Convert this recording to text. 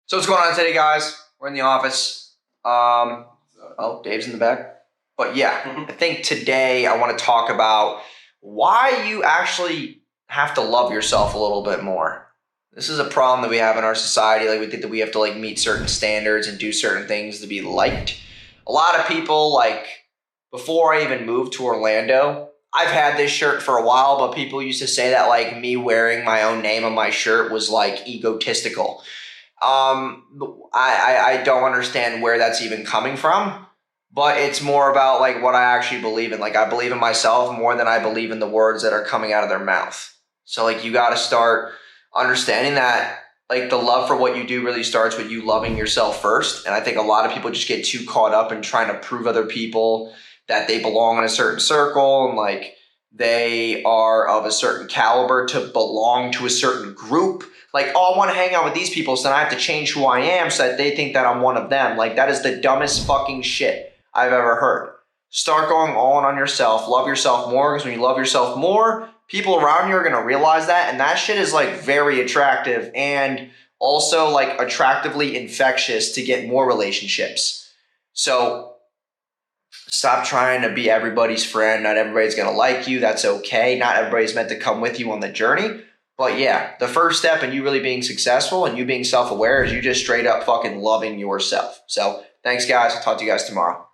So what's going on today, guys? We're in the office. Oh, Dave's in the back. But yeah, I think today I want to talk about why you actually have to love yourself a little bit more. This is a problem that we have in our society. Like, we think that we have to meet certain standards and do certain things to be liked. A lot of people, before I even moved to Orlando, I've had this shirt for a while, but people used to say that me wearing my own name on my shirt was egotistical. I don't understand where that's even coming from, but it's more about what I actually believe in. I believe in myself more than I believe in the words that are coming out of their mouth. So you got to start understanding that the love for what you do really starts with you loving yourself first. And I think a lot of people just get too caught up in trying to prove other people that they belong in a certain circle and they are of a certain caliber to belong to a certain group. Oh, I want to hang out with these people, so then I have to change who I am so that they think that I'm one of them. That is the dumbest fucking shit I've ever heard. Start going all in on yourself. Love yourself more, because when you love yourself more, people around you are going to realize that, and that shit is very attractive and also attractively infectious to get more relationships. So stop trying to be everybody's friend. Not everybody's going to like you. That's okay. Not everybody's meant to come with you on the journey. But yeah, the first step in you really being successful and you being self-aware is you just straight up fucking loving yourself. So thanks, guys. I'll talk to you guys tomorrow.